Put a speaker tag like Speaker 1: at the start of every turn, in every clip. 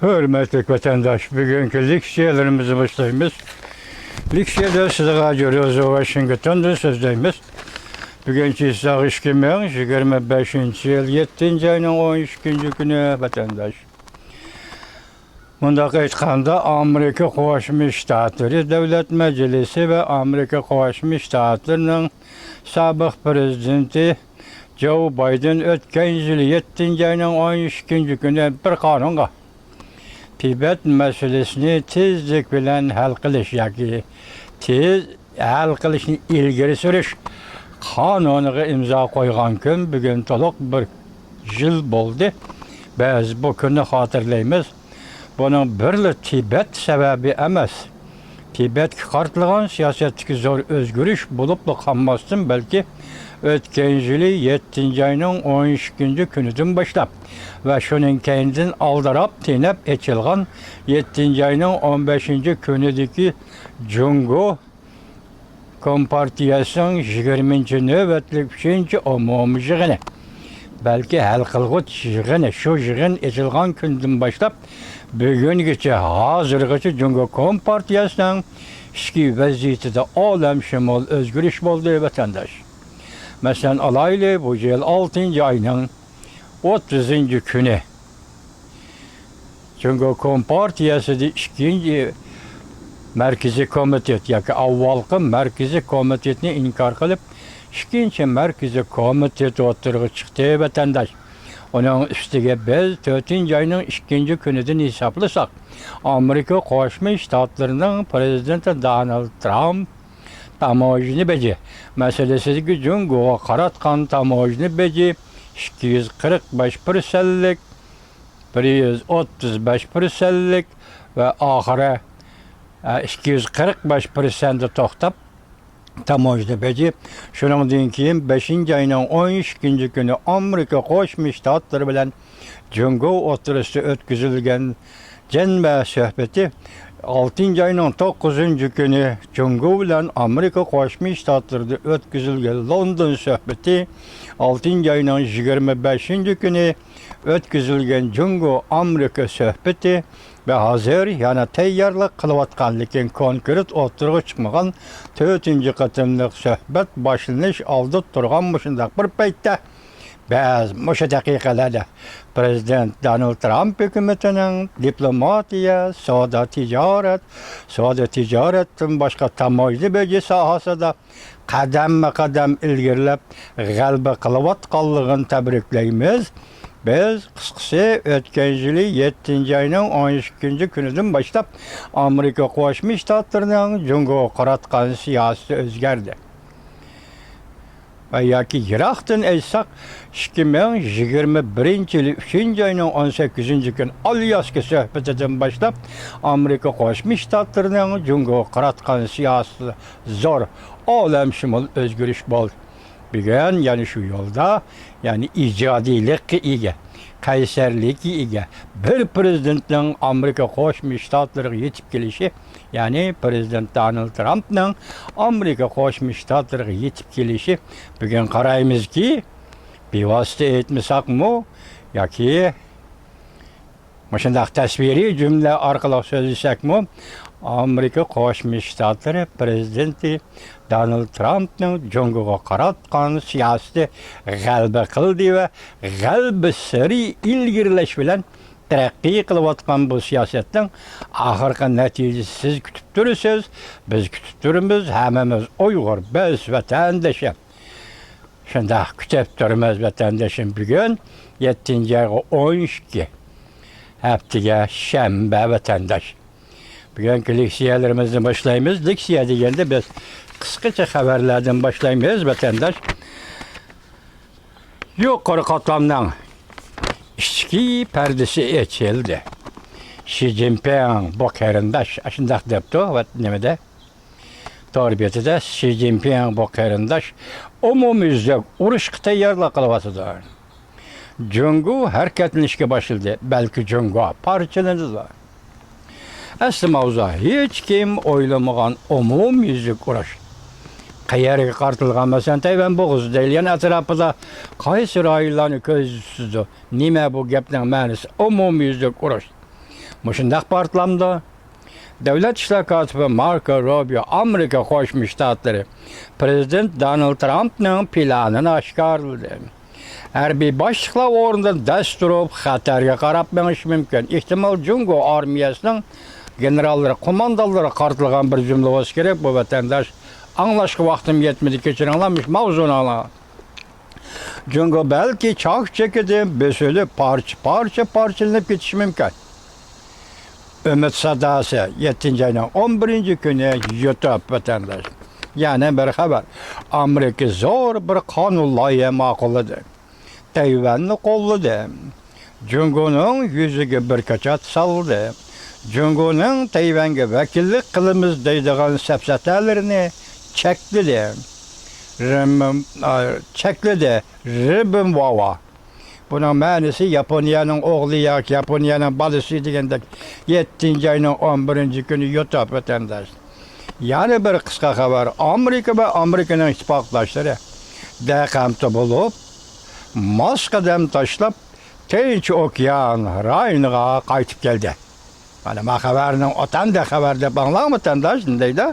Speaker 1: Hürmetli vatandaş, bugünkü leksiyalarımızı başlayımız. Leksiyada sizlere görüyoruz Washington'dan sözdeyimiz. Bugünkü İslah İşkimen 25. yıl 7. ayının 13. günü vatandaş. Bundaq aytqanda Amerika Qo'shma Shtatlari Davlat Majlisi ve Amerika Qo'shma Shtatlarining sobiq prezidenti Joe Biden o'tgan yil 7. ayının 13. günü bir qonunga Tibet meselesini tezlik bilen hal qilish yoki tez hal qilishni ilgari surish qonuniga imzo qo'ygan kun bugun to'liq bir yil bo'ldi. Biz bu kunni xotirlaymiz. Bunun birli Tibet sebebi emas. Tibet qartılgan siyasetdeki zor özgürüş bulup da kalmasın belki ötken yılı 7. ayının 13. günüdün başlap ve şunun kendin aldırap tinep eçilgan 7. ayının 15. günüdeki Jungo Kompartiyasının 20. nöbetlik 5. umumi yığını. Belki hal kılgıt yığını, şu yığın eçilgan gündün başlap bugünküçe hazırgıçı Jungo Kompartiyasının işki vaziyeti de alem şemol özgürüş oldu vatandaş. Mesela alaylı bu yıl 6. ayının 30. günü Jungo Kompartiyası da işkinci merkezi komitet yoki avvalqı merkezi komitetini inkar qilib ikkinchi merkezi komitet o'tirg'i chiqdi vatandaş. Onun üstüge biz 4. ayının 2. günüdün hesaplasak Amerika Qo'shma Shtatlarining prezidenti Donald Trump tamojini beji meselesiga Jungo'ga qaratgan tamojini beji 245%lik 135%lik ve ahire 245% to'xtab tamojini beji shuningdan keyin 5. ayının 13. günü Amerika Qo'shma Shtatlari bilan Jungo o'tirishida o'tkazilgan cenbe sohbeti 6. ayının 9. günü Jungo bilan Amerika Qo'shma Shtatlarida o'tkazilgan London sohbeti 6. ayının 25. günü o'tkazilgan Jungo Amerika sohbeti ve hazır yana tayyorlik qilayotgan lekin konkret o'tirg'i chiqmagan 4. qatimliq sohbat boshlanish oldi turgan mushundaq bir paytda biz mushu daqiqalarda prezident Donald Trump hukumatining diplomatiya, savdo tijoratdan boshqa tamoyili beji sohasida qadam ilgirlab g'alaba qilayotganligini tabriklaymiz. Biz qısqası ötken yılı 7. ayının 13. günüdün başlap Amerika Qo'shma Shtatlarining Jungo'ga qaratgan siyosati o'zgardi. Ve yoki yiroqdan aytsak 2021 yılı 3. ayının 18. gün Alyaska sohbetidan başlap Amerika Qo'shma Shtatlarining Jungo'ga qaratgan siyosati zor olamshumul o'zgarish bo'ldi. Bugün yani şu yolda yani icadilik ega, kayserlik ega bir prezidentin Amerika Qo'shma Shtatlariga yetib kelishi, yani prezident Donald Trump'ning Amerika Qo'shma Shtatlariga yetib kelishi bugün qaraymizki bevosita aytmasakmi yoki shundaq tasviriy jumla orqali so'zlasakmi Amerika Qo'shma Shtatlari prezidenti Donald Trump'ning Jungo'ga qaratgan siyosati g'alaba qildi va g'alaba sari ilgirlash bilan taraqqiy qilayotgan bu siyosatning oxirgi natijasi siz kutib turibsiz, biz kutib turibmiz, hammamiz Uyg'ur, biz vatandoshim. Shunda kutib turibmiz vatandoshim bugun 7. ayga 12 haftaga shanba vatandosh. Bugünkü leksiyalarımızdan başlayımız. Leksiya degende biz kıskaça haberlerden başlaymayız vatandaş. Yukarı katlamdan içki perdesi açıldı. Xi Jinping bu karindaş aşındak depti ve nemede torbiyatida Xi Jinping bu karindaş umumyüzlük uruş tayyorlik qilyaptidir. Jungo hareketlanishga başladı. Belki Jungo parçalandı. Asli mavzu hiç kim oylamagan umumyüzlük uruş. Qayerga qartilgan masalan Tayvan bo'g'izi deyilgan atrofida qaysi rayonlarni ko'z tutdi. Nima bu gapning ma'nosi? Umumyüzlük urush. Muşundaq partlamdı. Devlet İşleri katibi Marco Rubio, Amerika Qo'shma Shtatlari Prezident Donald Trump'ning planini oshkorladi. Harbiy boshliqlar o'rnidan dast turib, xatarga qarab menish mumkin. Ehtimol Jungo armiyasining generallari, qo'mondonlari qartilgan bir jumla bo'lsa kerak. Bu vatandosh anglashga vaqtim yetmedi, kechiringlar, mavzuni oling. Jungo belki choq chekidi, besilib, parchalanib ketishi mumkin. Ümit sadası 7. ayının 11. günü YouTube vatandaş. Yani bir haber. Amerika zor bir kanun layığı maquladı. Tayvan'ı qolladı. Jungo'nun yüzüge bir kaçat saldı. Jungo'nun Tayvan'a vekillik kılımız deydiğin sepsetelerini çekledi. Ribim vava. Bunun manisi Japonya'nın oğlu yak, Japonya'nın balısı degende 7. ayının 11. günü YouTube vatandaş. Yani bir kısa haber, Amerika ve Amerika'nın ittifakdaşları dekamta bulup, Moskvadan taşlap, Tinç Okyan rayonuna qaytıp geldi. Yani bu haberinin otan da haberde bağlan vatandaş neydi?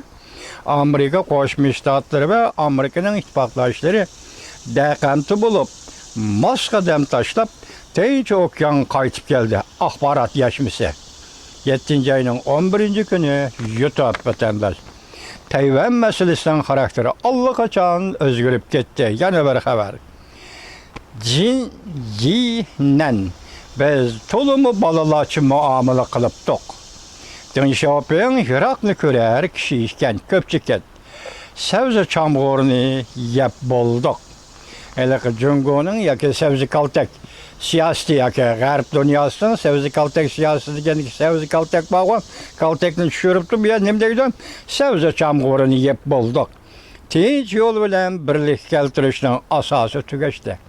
Speaker 1: Amerika Qo'shma Shtatlari ve Amerika'nın ittifakdaşları dekamta bulup, Moskvadan taşlap, Tinç Okyan qaytıp geldi. Axbarat yaşması. 7. ayının 11. günü YouTube vatandaş. Tayvan meselesinden karakteri allakaçan özgürüp gitti. Yani bir haber. Jin Yi'nen biz tolumu balalaçı muamele kılıptık. Dün Şoping Irak'ını körer kişi işken köpçüket. Sevzi çamğurunu yap bulduk. Hele ki Jungo'nun yaki sevzi kaltek siyasi yaki garip dünyasının sevzi kaltek siyasi degen sevzi kaltek bağım kaltekini düşürüptü bir nemde gidiyorum sevzi çamğurunu yap bulduk. Tinç yol bilen birlik keltirişinin asası tügeçti.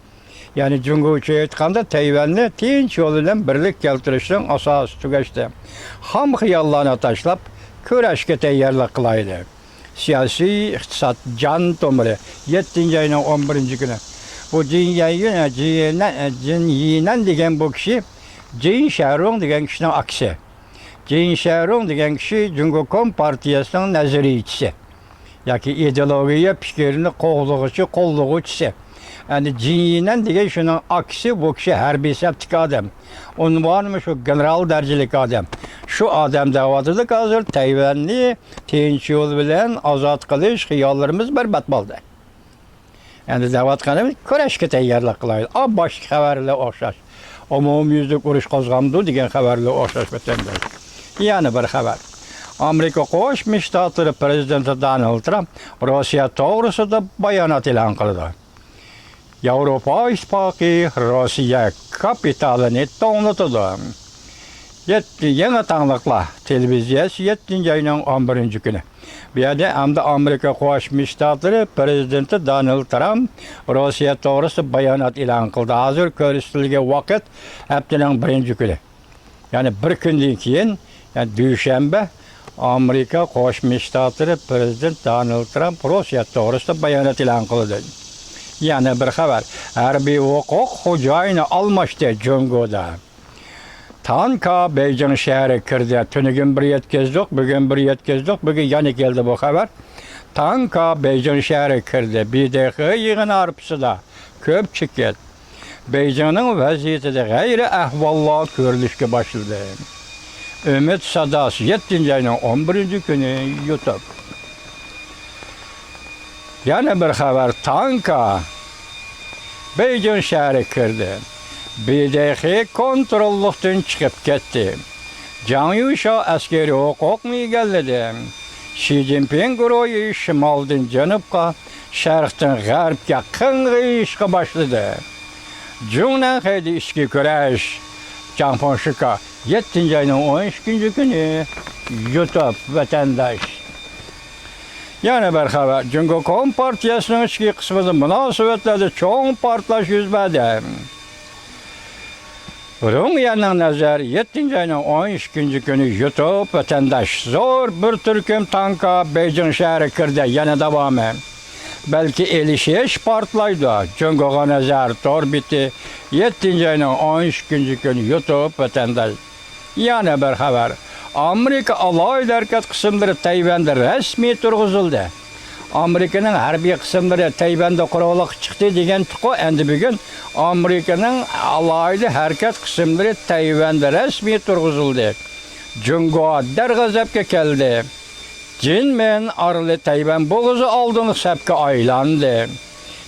Speaker 1: Yani Jungo için etkanda Tayvan'ı tinç yol bilen birlik keltirişinin asası tügeçti. Ham hıyallarına taşlap köreşke teyyarlık kılaydı. Siyasi iktisat can tomuru 7. ayının 11. günü. Bu Jin Yi'nen degen bu kişi Jin Sharong degen kişinin aksi. Jin Sharong degen kişi Jungo Kom Partiyasının nazariyçisi. Yaki ideologiya fikrini kolluğucusu. Yani Jin Yi'nen degen şunun aksi bu kişi harbiy septik adam. Onun var mı şu general derecelik adam. Şu adam davatıdık hazır Tayvan'ı tinç yol bilen azat kılış hıyallarımız berbat oldu. Yani davat kanımız köreşke teyyarlık kılaydı. Başka haberle oxşaş. Umumyüzlük uruş qozğamdı degen haberle oxşaş vatandaş. Yani bir haber. Amerika Qo'shma Shtatlari Prezidenti Donald Trump Rossiya to'g'risida bayonot e'lon qildi. Yevropa İttifaqı Rossiya kapitalini to'g'natdi. Yeni tanıkla televiziyası 7. ayının 11. günü. Bir yerde Amerika Qo'shma Shtatlari Prezidenti Donald Trump Rossiya to'g'risida bayonot e'lon qildi. Hozir ko'rsatilgan vaqt haftaning 1. günü. Yani bir kundan keyin, yani dushanba Amerika Qo'shma Shtatlari Prezidenti Donald Trump Rossiya to'g'risida bayonot e'lon qildi. Yani bir haber. Harbiy huquq xo'jayini almashdi Jungo'da. Tanka Beycan şehri kirdi. Tünügün bir yetkizdik, bugün bir yetkizdik, bugün yani geldi bu haber. Tanka Beycan şehri kirdi. Bir de yığın arpısıda köp çıket. Beycan'ın vaziyeti de gayri ahvalla körülüşke başladı. Ümit Sadası 7. ayının 11. günü YouTube. Yani bir haber Tanka Beycan şehri kirdi. BDH kontrolluktan çıkıp gitti. Can Yuşa askeri hukuk egalledi. Xi Jinping guruhi şimaldan janubga, sharqdan g'arbga qing'ishga başladı. Jungnan haydi ishki kurash Janponshika 7. ayının 12. günü YouTube vatandaş. Yani bir haber, Jungo Kom Partiyasının içki kısmında münasebetleri çoğun partlaş yüz verdi. Bunun yanına nazar 7. ayının 12. günü YouTube vatandaş zor bir Türk'üm tanka Beycan şehri kirdi yana devamı. Belki elişeş partlaydı. Jungo'ga nazar tor bitti. 7. ayının 12. günü YouTube vatandaş. Yana bir xabar. Amerika alaylı hərəkət qismləri Tayvanda rəsmi turğuzuldu. Amerikanın hərbi qismləri Tayvanda quruluq çıxdı degan tuqu endi bugun Amerikanın alaylı hərəkət qismləri Tayvanda rəsmi turğuzuldu. Jungo dərg'azabga keldi. Cin men arlı Tayvan boğuzu aldığını səbki aylandı.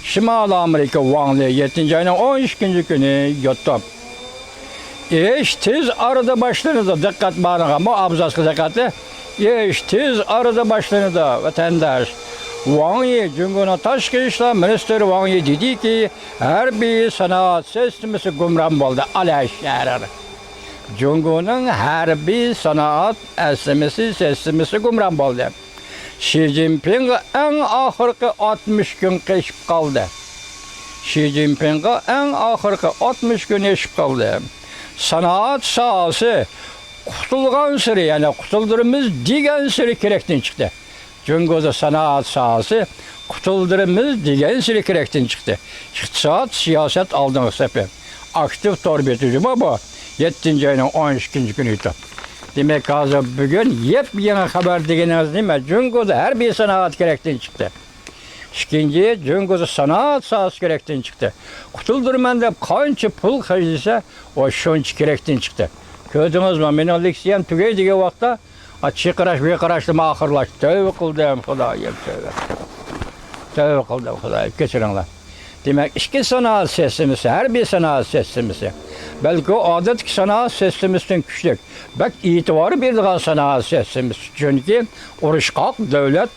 Speaker 1: Şimal Amerika Vanlı 7. ayının 12. günü yotup. İş tez arada başlanıda dikkat bağına bu abzaslı dikkatli. İş tez arada başlanıda vatandaş. Vanlı Cumhuriyet Taşkı İşler Ministeri Vanlı dedi ki her bir sanat sistemisi gumran oldu. Alaşşehir. Cumhuriyet'in her bir sanat sistemisi gumran oldu. Xi Jinping en ahırkı 60 gün geçip kaldı. Xi Jinping en ahırkı 60 gün geçip kaldı. Sanat sahası kutulgan sürü yani kutuldurumuz digen sürü kerekten çıktı. Cumhuriyet'de sanat sahası kutuldurumuz digen sürü kerekten çıktı. İktisat, siyaset aldığını sebebi. Aktif torbetici bu. 7. ayının 12. günüydü. Demek hazır bugün yepyeni haber degeniz değil mi? Cumhuriyet'de her bir sanat gerekten çıktı. İkinci, Cumhuriyet'de sanat sahası gerekten çıktı. Kutuldurmanda kança pul kayısı o şunç gerekten çıktı. Gördünüz mü? Benim leksiyem tügeydiği vakta açı karaş ve karaştım ahırlaştı. Tövbe kıldım Hudayım tövbe. Tövbe kıldım Hudayım. Geçirinler. Demek iki sanat sistemisi, her bir sanat sistemisi. Belki o adet sanat sistemisinden küçük. Bak itibarı bir daha sanat sistemisi. Çünkü uruşqaq devlet,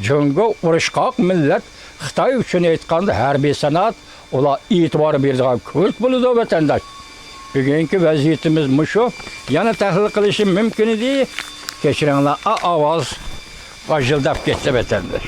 Speaker 1: çünkü uruşqaq millet, Xitay üçün etqanda her bir sanat, ola itibarı bir daha kült buludu vatandaş. Bugünkü vaziyetimiz muşu. Yana tahlil kılışım mümkün değil. Geçirenler avaz, vajıldap geçti vatandaş.